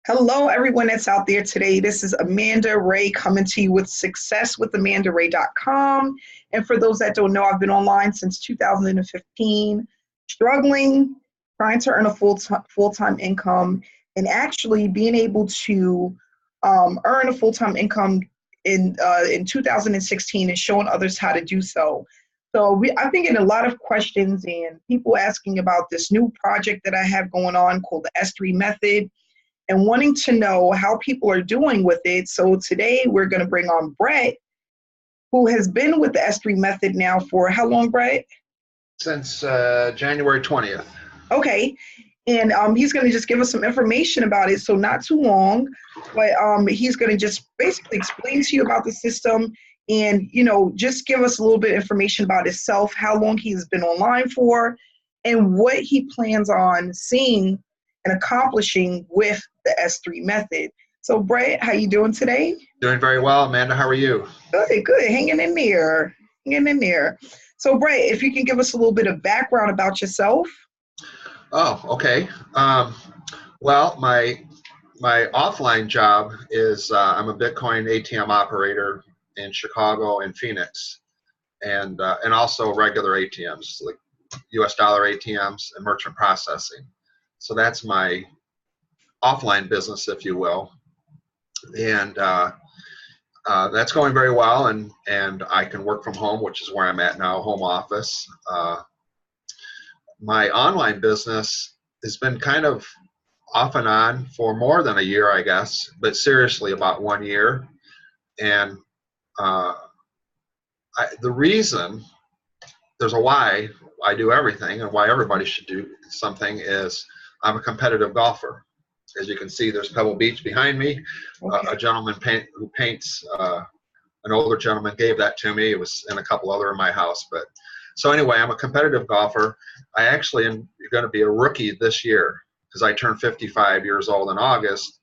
Hello, everyone that's out there today. This is Amanda Ray coming to you with successwithamandaray.com. And for those that don't know, I've been online since 2015, struggling, trying to earn a full-time income, and actually being able to earn a full-time income in 2016 and showing others how to do so. So I've been getting a lot of questions and people asking about this new project that I have going on called the S3 method, and wanting to know how people are doing with it. So today we're going to bring on Brett, who has been with the S3 method now for how long, Brett? Since January 20th. Okay. And he's going to just give us some information about it. So not too long, but he's going to just basically explain to you about the system and, just give us a little bit of information about himself, how long he's been online for, and what he plans on seeing and accomplishing with the S3 method. So Brett, how you doing today? Doing very well, Amanda. How are you? Good. Hanging in there. So Brett, if you can give us a little bit of background about yourself. Oh, okay. Well, my offline job is I'm a Bitcoin ATM operator in Chicago and Phoenix, and also regular ATMs like U.S. dollar ATMs and merchant processing. So that's my offline business, if you will, and that's going very well. And I can work from home, which is where I'm at now, home office. My online business has been kind of off and on for more than a year, I guess, but seriously about 1 year. And the reason, there's a why I do everything and why everybody should do something is I'm a competitive golfer. As you can see, there's Pebble Beach behind me. Okay. A gentleman who paints, an older gentleman gave that to me. It was in a couple other in my house. But so anyway, I'm a competitive golfer. I actually am going to be a rookie this year because I turned 55 years old in August.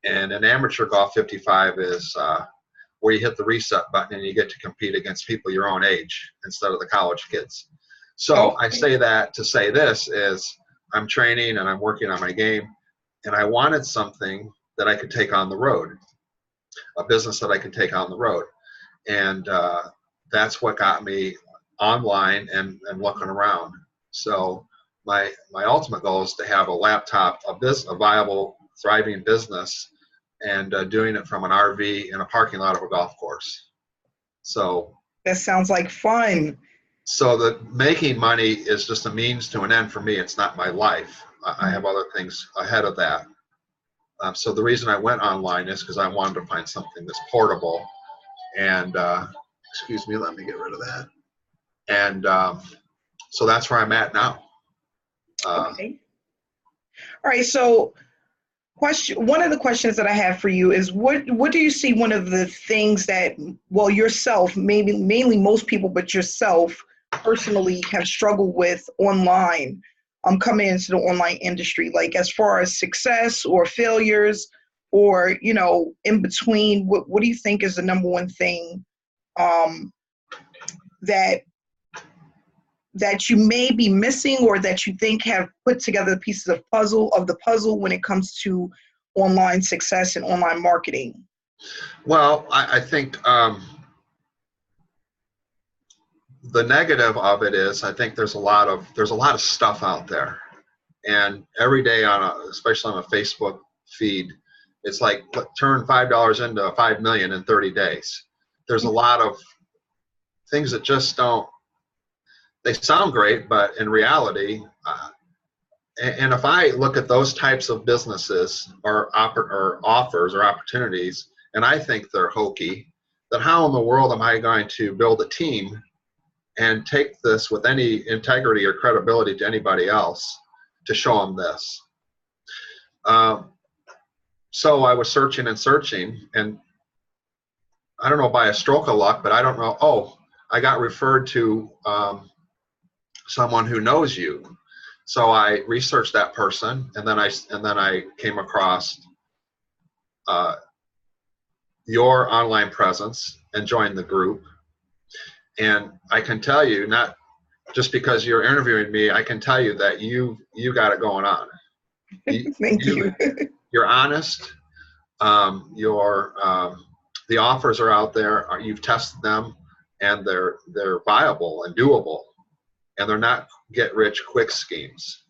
And in amateur golf, 55 is where you hit the reset button and you get to compete against people your own age instead of the college kids. So okay. I say that to say this is I'm training and I'm working on my game, and I wanted something that I could take on the road, a business that I could take on the road. And that's what got me online and looking around. So my ultimate goal is to have a laptop, a viable, thriving business, and doing it from an RV in a parking lot of a golf course. So that sounds like fun. So the making money is just a means to an end for me. It's not my life. I have other things ahead of that. So the reason I went online is because I wanted to find something that's portable. And excuse me, let me get rid of that. And so that's where I'm at now. Okay. All right. So one of the questions that I have for you is what do you see one of the things that, well, yourself, mainly most people, but yourself personally have struggled with online, coming into the online industry, like as far as success or failures or, in between, what do you think is the number one thing that you may be missing or that you think have put together the pieces of the puzzle when it comes to online success and online marketing? Well, I think the negative of it is I think there's a lot of stuff out there, and every day especially on a Facebook feed, it's like turn $5 into $5 million in 30 days. There's a lot of things that just don't. They sound great, but in reality, and if I look at those types of businesses or offers or opportunities, and I think they're hokey, then how in the world am I going to build a team and take this with any integrity or credibility to anybody else to show them this? So I was searching, and I don't know, by a stroke of luck, but I don't know, I got referred to someone who knows you. So I researched that person, and then I came across your online presence and joined the group. And I can tell you, not just because you're interviewing me, I can tell you that you got it going on. Thank you. you're honest. The offers are out there. You've tested them, and they're viable and doable, and they're not get rich quick schemes,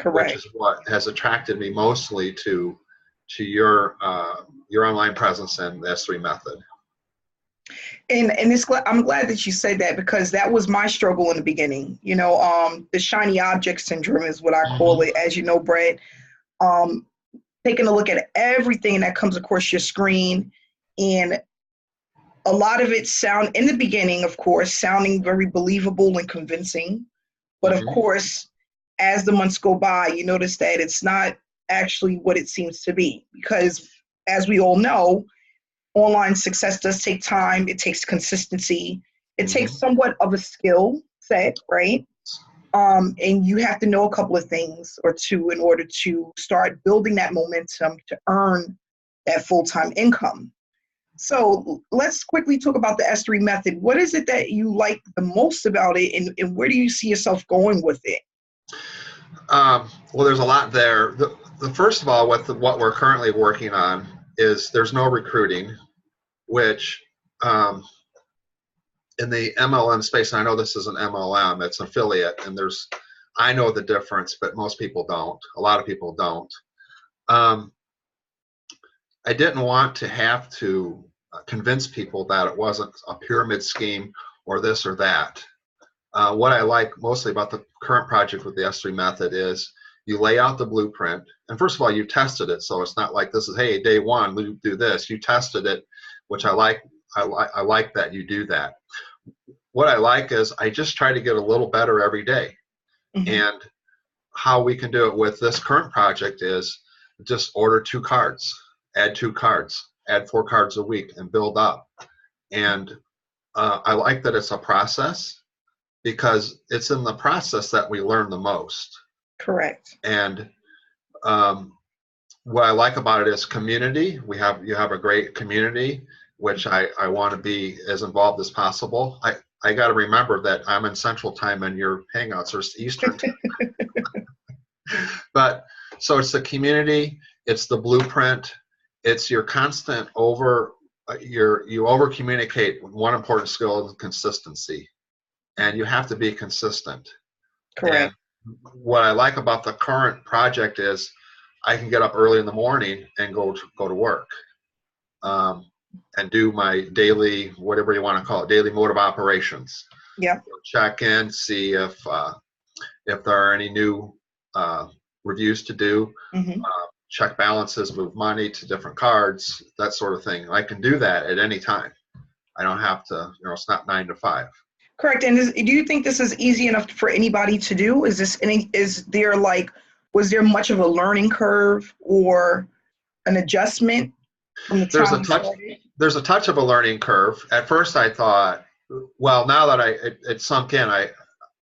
which Correct. is what has attracted me mostly to your online presence and the S3 method. And I'm glad that you said that, because that was my struggle in the beginning. The shiny object syndrome is what I call it. As you know, Brett, taking a look at everything that comes across your screen, and a lot of it in the beginning, of course, sounding very believable and convincing. But of course, as the months go by, you notice that it's not actually what it seems to be, because as we all know, online success does take time. It takes consistency. It takes somewhat of a skill set, right? And you have to know a couple of things or two in order to start building that momentum to earn that full-time income. So let's quickly talk about the S3 method. What is it that you like the most about it, and where do you see yourself going with it? Well, there's a lot there. The first of all, what we're currently working on is there's no recruiting, which in the MLM space, and I know this is an MLM, it's an affiliate, and I know the difference, but most people don't. A lot of people don't. I didn't want to have to convince people that it wasn't a pyramid scheme or this or that. What I like mostly about the current project with the S3 method is you lay out the blueprint, and first of all, you tested it, so it's not like this is, hey, day one, we do this. You tested it, which I like. I like that you do that. What I like is I just try to get a little better every day. And how we can do it with this current project is just order 2 cards, add 2 cards, add 4 cards a week, and build up. And I like that it's a process, because it's in the process that we learn the most. Correct. And what I like about it is community. You have a great community, which I want to be as involved as possible. I got to remember that I'm in Central Time and your Hangouts are Eastern Time. But so it's the community, it's the blueprint, it's your constant you over communicate. One important skill is consistency, and you have to be consistent. Correct. And what I like about the current project is I can get up early in the morning and go to work, and do my daily, whatever you want to call it, daily mode of operations. Yeah. Check in, see if there are any new reviews to do, check balances, move money to different cards, that sort of thing. I can do that at any time. I don't have to, it's not 9 to 5. Correct. And do you think this is easy enough for anybody to do? Was there much of a learning curve or an adjustment from the time you started? There's a touch of a learning curve. At first I thought, well, now that it sunk in, I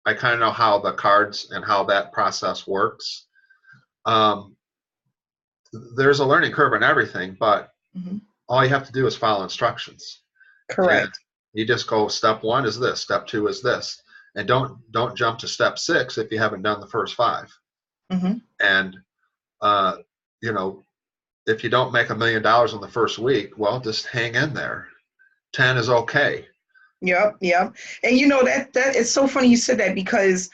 kind of know how the cards and how that process works. There's a learning curve in everything, but all you have to do is follow instructions. Correct. And you just go, step 1 is this, step 2 is this, and don't jump to step 6 if you haven't done the first 5. And if you don't make $1 million in the first week, well, just hang in there. 10 is okay. Yep. And that it's so funny you said that, because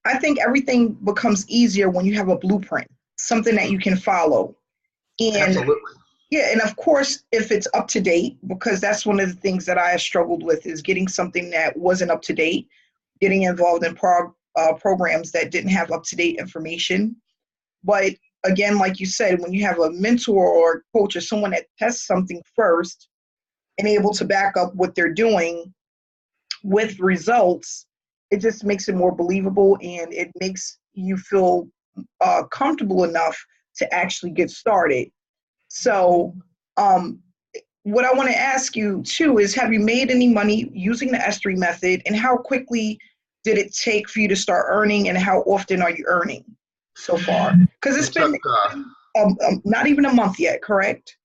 I think everything becomes easier when you have a blueprint, something that you can follow. And absolutely. Yeah, and of course, if it's up to date, because that's one of the things that I have struggled with, is getting something that wasn't up to date, getting involved in programs that didn't have up to date information. But again, like you said, when you have a mentor or coach or someone that tests something first and able to back up what they're doing with results, it just makes it more believable, and it makes you feel comfortable enough to actually get started. So what I want to ask you too is, have you made any money using the S3 method, and how quickly did it take for you to start earning, and how often are you earning so far? Because it's been not even a month yet, correct?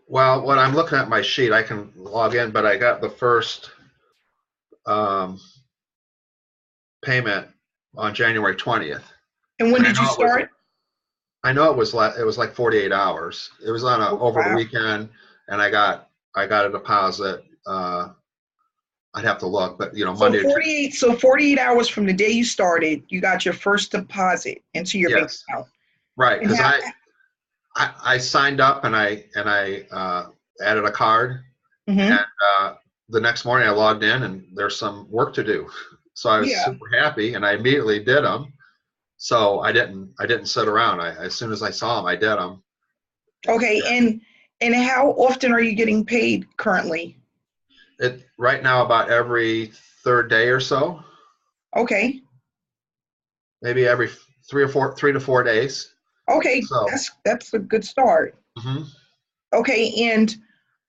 Well, when I'm looking at my sheet, I can log in, but I got the first payment on January 20th. And when did you start? I know it was like 48 hours. It was on over the Wow. weekend, and I got a deposit. I'd have to look, but So Monday to Tuesday. 48 hours from the day you started, you got your first deposit into your bank Yes, account. right. And Because I signed up and I added a card, and mm-hmm. the next morning I logged in and there's some work to do. So I was Yeah. super happy and I immediately did them. So I didn't sit around. As soon as I saw them, I did them. Okay. And how often are you getting paid currently? It right now about every third day or so, Okay. maybe every 3 to 4 days. Okay. So That's a good start. mhm. Okay. And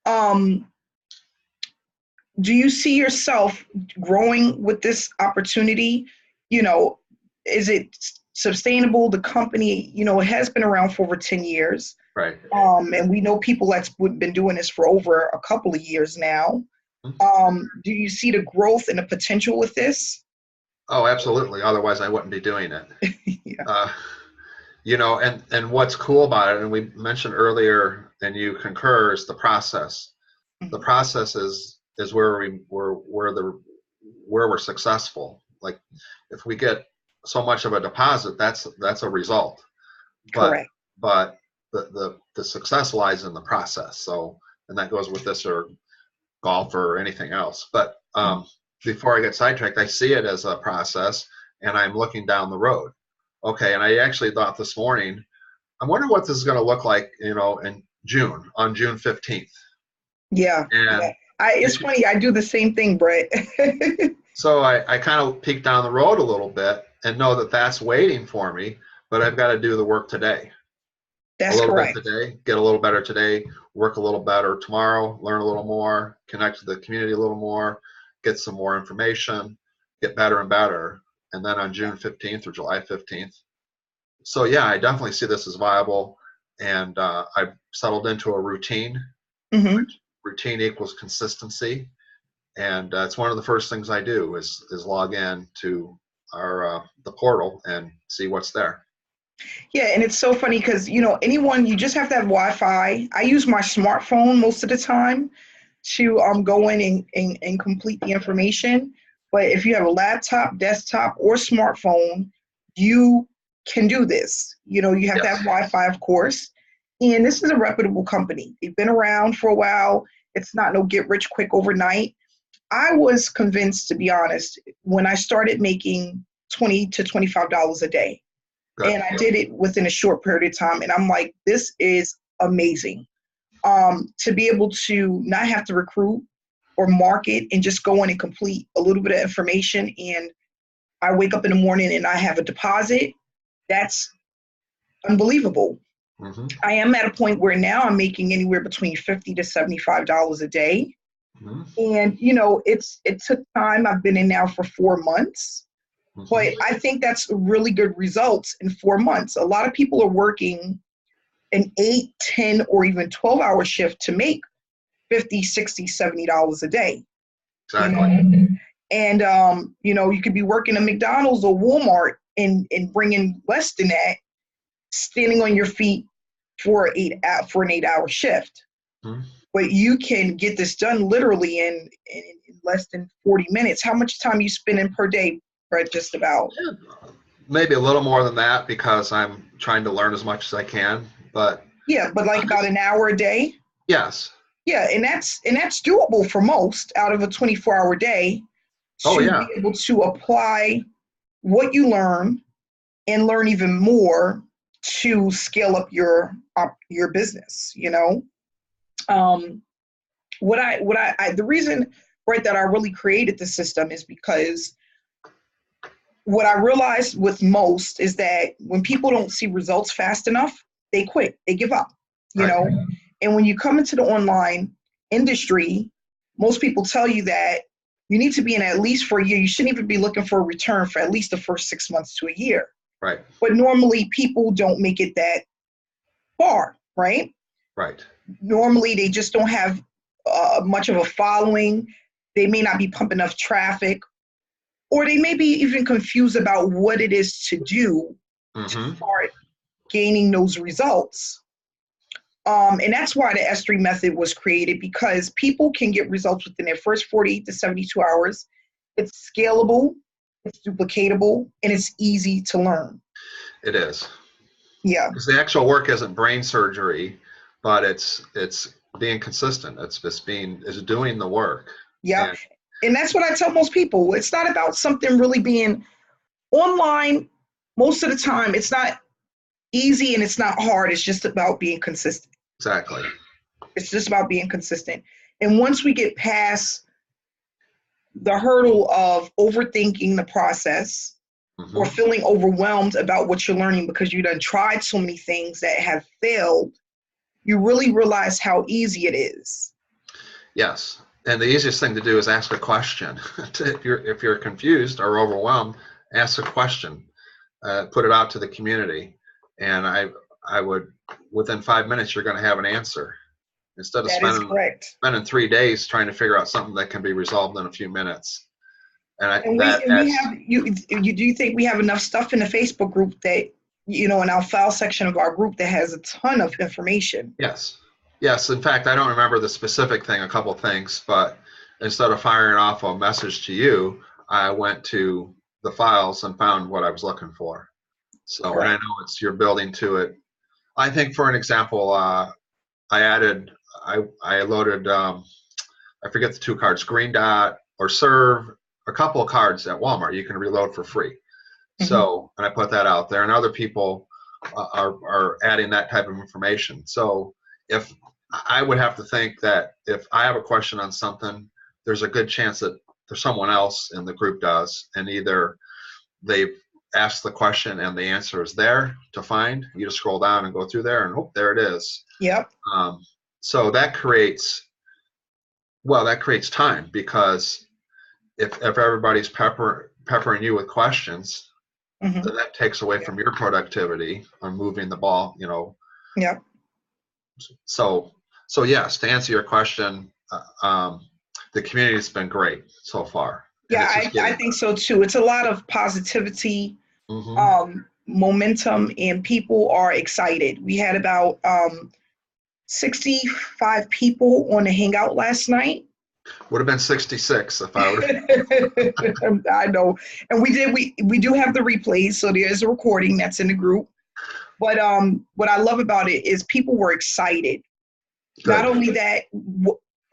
um, do you see yourself growing with this opportunity? You know, is it sustainable? The company, it has been around for over 10 years. Right. And we know people that's been doing this for over a couple of years now. Mhm. Do you see the growth and the potential with this? Oh, absolutely. Otherwise, I wouldn't be doing it. Yeah. Uh, and what's cool about it, and we mentioned earlier, and you concur, is the process. The Mhm. process is where we're successful. Like if we get so much of a deposit, that's a result. But Correct. but the success lies in the process. So, and that goes with this or golf or anything else. But Mhm. before I get sidetracked, I see it as a process, and I'm looking down the road. Okay, and I actually thought this morning, I wonder what this is going to look like, in June, on June 15th. Yeah. Yeah. And It's funny. I do the same thing, Brett. so I kind of peek down the road a little bit and know that that's waiting for me, but I've got to do the work today. A That's little bit correct. today, get a little better today, work a little better tomorrow, learn a little more, connect to the community a little more, get some more information, get better and better. And then on June 15th or July 15th. So yeah, I definitely see this as viable. And I've settled into a routine. Hmm. Routine equals consistency. And it's one of the first things I do is log in to our the portal and see what's there. Yeah, and it's so funny because anyone, you just have to have Wi-Fi. I use my smartphone most of the time to go in and complete the information. But if you have a laptop, desktop, or smartphone, you can do this. You have to have Yes. Wi-Fi, of course. And this is a reputable company. They've been around for a while. It's not no get rich quick overnight. I was convinced, to be honest, when I started making $20 to $25 a day. Good. And I did it within a short period of time. And I'm like, this is amazing. To be able to not have to recruit or market and just go in and complete a little bit of information. And I wake up in the morning and I have a deposit. That's unbelievable. Hmm. I am at a point where now I'm making anywhere between $50 to $75 a day. Hmm. And it took time. I've been in now for 4 months. Hmm. But I think that's really good results in 4 months. A lot of people are working an 8, 10, or even 12-hour shift to make $50, $60, $70 a day. You Exactly. know, and you could be working at McDonald's or Walmart and bringing less than that, standing on your feet for an 8-hour shift. Hmm. But you can get this done literally in less than 40 minutes. How much time you spending per day, Brett? Just about. Maybe a little more than that because I'm trying to learn as much as I can. But Yeah, but like about an hour a day. yes. Yeah, and that's doable for most out of a 24-hour day Oh to yeah. be able to apply what you learn and learn even more to scale up your business. Um, the reason, right, that I really created the system is because what I realized with most is that when people don't see results fast enough, they quit, they give up, you Right. know. And when you come into the online industry, most people tell you that you need to be in at least for a year. You shouldn't even be looking for a return for at least the first 6 months to a year. Right. But normally people don't make it that far, right? Right. Normally they just don't have much of a following. They may not be pumping enough traffic, or they may be even confused about what it is to do to Hmm. start gaining those results. And that's why the S3 method was created, because people can get results within their first 48 to 72 hours. It's scalable, it's duplicatable, and it's easy to learn. It is. Yeah. Because the actual work isn't brain surgery, but it's being consistent. It's doing the work. Yeah. And that's what I tell most people. It's not about something really being online. Most of the time, it's not easy and it's not hard. It's just about being consistent. Exactly. It's just about being consistent. And once we get past the hurdle of overthinking the process, Mm-hmm. or feeling overwhelmed about what you're learning because you done tried so many things that have failed, you really realize how easy it is. Yes. And the easiest thing to do is ask a question. If you're confused or overwhelmed, ask a question. Put it out to the community. And I would, within 5 minutes, you're going to have an answer. Instead of spending 3 days trying to figure out something that can be resolved in a few minutes. Do you think we have enough stuff in the Facebook group that, in our file section of our group that has a ton of information? Yes. Yes. In fact, I don't remember the specific thing, a couple things, but instead of firing off a message to you, I went to the files and found what I was looking for. So, and I know you're building to it. I think, for an example, I loaded, I forget the 2 cards, Green Dot or Serve, a couple of cards at Walmart you can reload for free. Mm-hmm. So, and I put that out there, and other people are adding that type of information. So if I would have to think that if I have a question on something, there's a good chance that there's someone else in the group does, and either they've asked the question and the answer is there to find. You just scroll down and go through there, and there it is. Yep. So that creates time, because if everybody's peppering you with questions, mm-hmm. then that takes away from your productivity on moving the ball, Yep. So yes, to answer your question, the community's been great so far. Yeah, I think so too. It's a lot of positivity, mm-hmm. Momentum, and people are excited. We had about 65 people on the Hangout last night. Would have been 66 if I would. I know. And we do have the replays, so there's a recording that's in the group. But what I love about it is people were excited. Good. Not only that,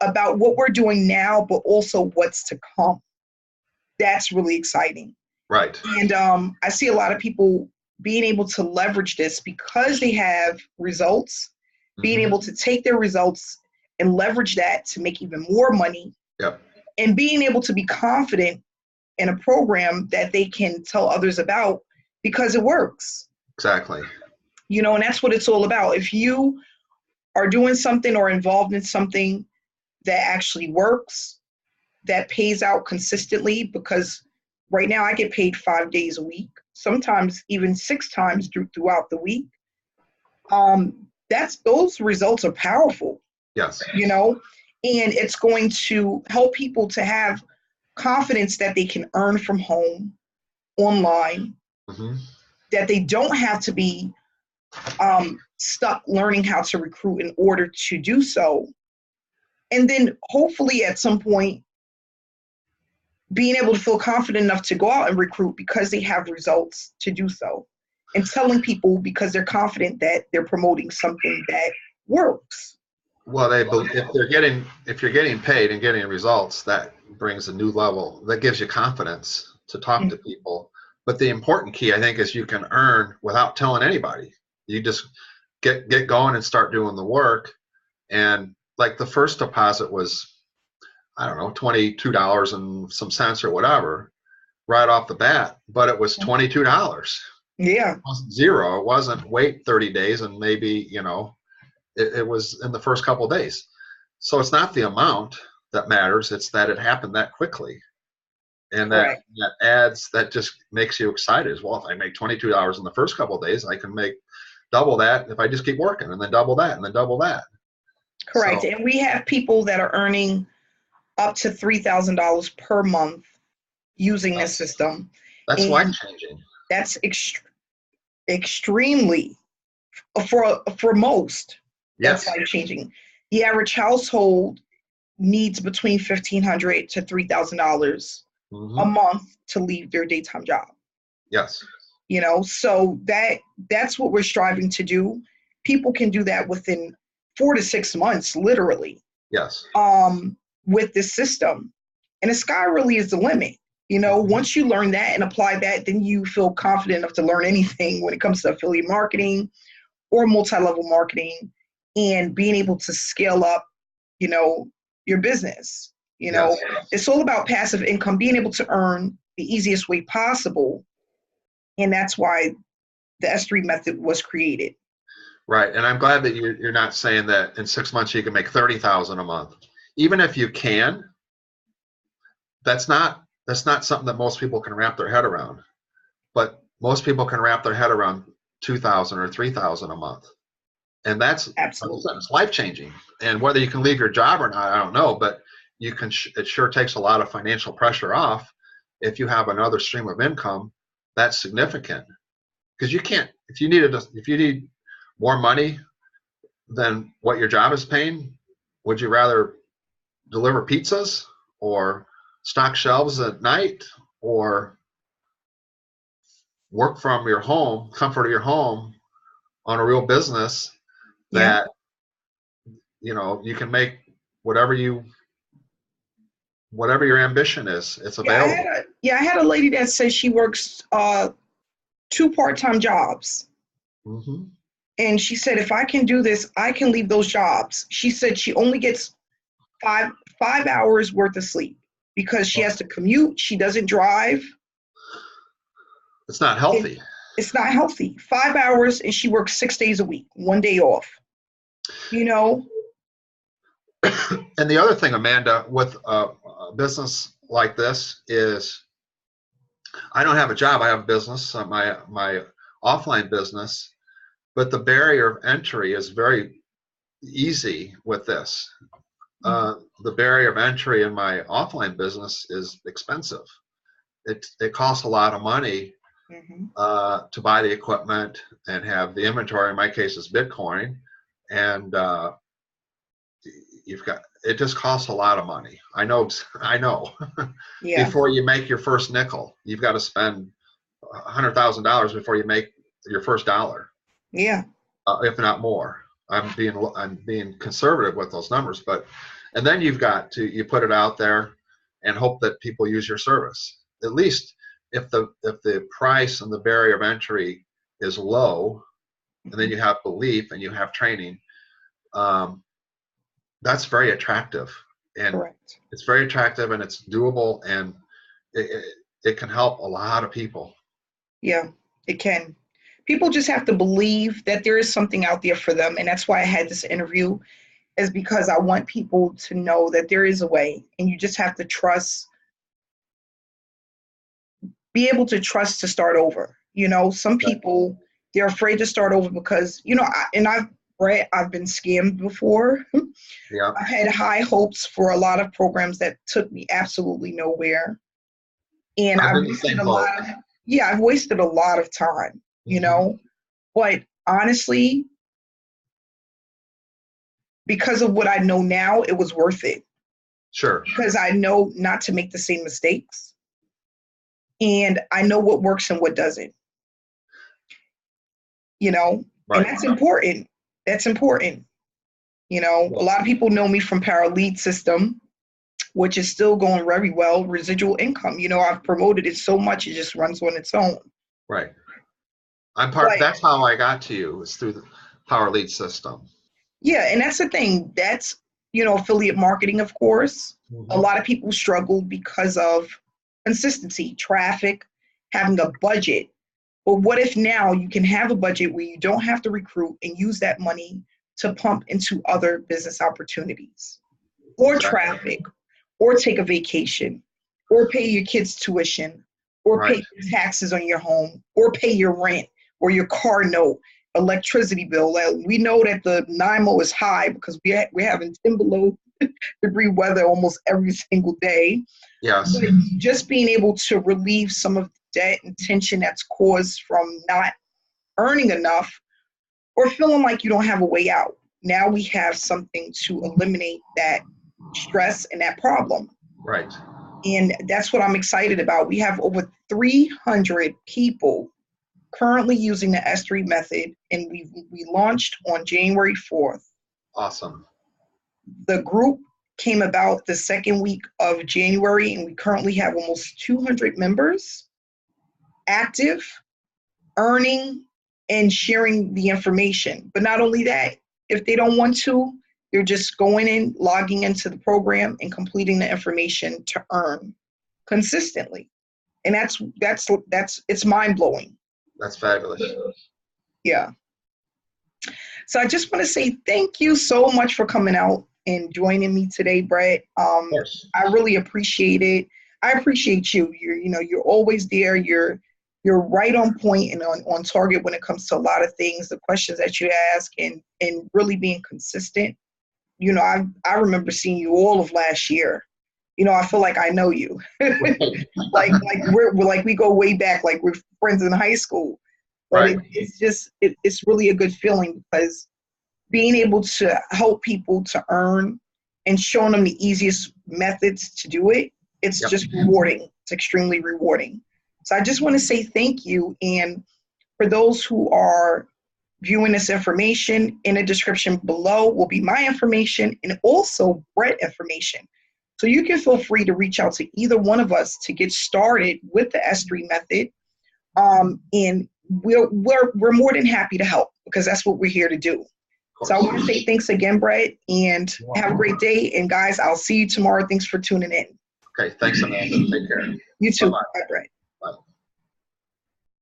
about what we're doing now, but also what's to come. That's really exciting. Right. And I see a lot of people being able to leverage this because they have results, mm-hmm. being able to take their results and leverage that to make even more money. Yep. And being able to be confident in a program that they can tell others about because it works. Exactly. And that's what it's all about. If you are doing something or involved in something that actually works, that pays out consistently, because right now I get paid 5 days a week, sometimes even 6 times throughout the week. Those results are powerful. Yes. And it's going to help people to have confidence that they can earn from home, online, mm-hmm. that they don't have to be stuck learning how to recruit in order to do so. And then hopefully at some point, being able to feel confident enough to go out and recruit because they have results to do so. And telling people because they're confident that they're promoting something that works. Well, if you're getting paid and getting results, that brings a new level. That gives you confidence to talk mm-hmm. to people. But the important key, I think, is you can earn without telling anybody. You just get going and start doing the work. And like the first deposit was, I don't know, $22 and some cents or whatever, right off the bat. But it was $22. Yeah. It wasn't zero. It wasn't wait 30 days and maybe, it was in the first couple of days. So it's not the amount that matters. It's that it happened that quickly. And that just makes you excited as well. If I make $22 in the first couple of days, I can make double that if I just keep working, and then double that, and then double that. Correct. So, and we have people that are earning up to $3,000 per month using this system. That's life-changing. That's extremely For most, that's Yes. life changing. The average household needs between $1,500 to $3,000 a Hmm. month to leave their daytime job. Yes. So that's what we're striving to do. People can do that within 4 to 6 months, literally, Yes. with this system. And the sky really is the limit. Hmm. Once you learn that and apply that, then you feel confident enough to learn anything when it comes to affiliate marketing or multi-level marketing and being able to scale up, you know, your business. Yes. It's all about passive income, being able to earn the easiest way possible. And that's why the S3 method was created. Right. And I'm glad that you're not saying that in 6 months you can make 30,000 a month. Even if you can, that's not something that most people can wrap their head around. But most people can wrap their head around 2,000 or 3,000 a month. And that's Absolutely. it's life changing. And whether you can leave your job or not, I don't know, but you can. It sure takes a lot of financial pressure off if you have another stream of income that's significant. Because you can't, if you need more money than what your job is paying, would you rather deliver pizzas or stock shelves at night or work from your home, comfort of your home on a real business Yeah. that you can make whatever your ambition is, it's available. I had a lady that says she works two part-time jobs. Hmm. And she said, if I can do this, I can leave those jobs. She said she only gets five hours worth of sleep because she has to commute. She doesn't drive. It's not It, healthy. it's not healthy. 5 hours, and she works 6 days a week, 1 day off. You know, And the other thing, Amanda, with a business like this is I don't have a job. I have a business, my offline business, but the barrier of entry is very easy with this. The barrier of entry in my offline business is expensive. It costs a lot of money mm-hmm. to buy the equipment and have the inventory. In my case, is Bitcoin, and it just costs a lot of money. I know. Yeah, Before you make your first nickel, you've got to spend $100,000 before you make your first dollar, yeah, if not more. I'm being conservative with those numbers, and then you put it out there and hope that people use your service. At least if the price and the barrier of entry is low, and then you have belief and you have training, that's very attractive. And correct. it's very attractive and it's doable, and it can help a lot of people. Yeah, it can. People just have to believe that there is something out there for them. And that's why I had this interview, is because I want people to know that there is a way, and you just have to be able to trust to start over. Some people, they're afraid to start over because, I've been scammed before. Yeah. I had high hopes for a lot of programs that took me absolutely nowhere. And I'm in the same boat. I've wasted a lot of time, Mm-hmm. but honestly, because of what I know now, it was worth it, Sure. because I know not to make the same mistakes, and I know what works and what doesn't, and Right. that's important. That's important. A lot of people know me from Paralead System, which is still going very well. Residual income. I've promoted it so much, it just runs on its own. Right. But That's how I got to you, is through the Power Lead system. yeah, and that's the thing. That's, affiliate marketing, of course. A Mm-hmm. lot of people struggle because of consistency, traffic, having a budget. But what if now you can have a budget where you don't have to recruit and use that money to pump into other business opportunities, or Exactly. traffic, or take a vacation, or pay your kids' tuition, or Right. pay your taxes on your home, or pay your rent, or your car note, electricity bill. We know that the NIMO is high because we're having 10 below degree weather almost every single day. Yes. But just being able to relieve some of the debt and tension that's caused from not earning enough or feeling like you don't have a way out. Now we have something to eliminate that stress and that problem. Right. And that's what I'm excited about. We have over 300 people currently using the S3 method, and we launched on January 4th. Awesome. The group came about the second week of January, and we currently have almost 200 members active, earning, and sharing the information. But not only that, if they don't want to, they're just going in, logging into the program, and completing the information to earn consistently. And that's it's mind-blowing. That's fabulous. Yeah. So I just want to say thank you so much for coming out and joining me today, Brett. I really appreciate it. I appreciate you. You're always there. You're right on point and on target when it comes to a lot of things, the questions that you ask, and really being consistent. I remember seeing you all of last year. I feel like I know you. like we go way back, like we're friends in high school. But right. It's really a good feeling, because being able to help people to earn and showing them the easiest methods to do it, it's just rewarding. It's extremely rewarding. So I just want to say thank you. And for those who are viewing this information, in the description below will be my information and also Brett information. So you can feel free to reach out to either one of us to get started with the S3 method. And we're more than happy to help, because that's what we're here to do. So I want to say thanks again, Brett, and have a great day. And guys, I'll see you tomorrow. Thanks for tuning in. Okay, thanks, Amanda. Take care. You too. Bye-bye. Bye, Brett.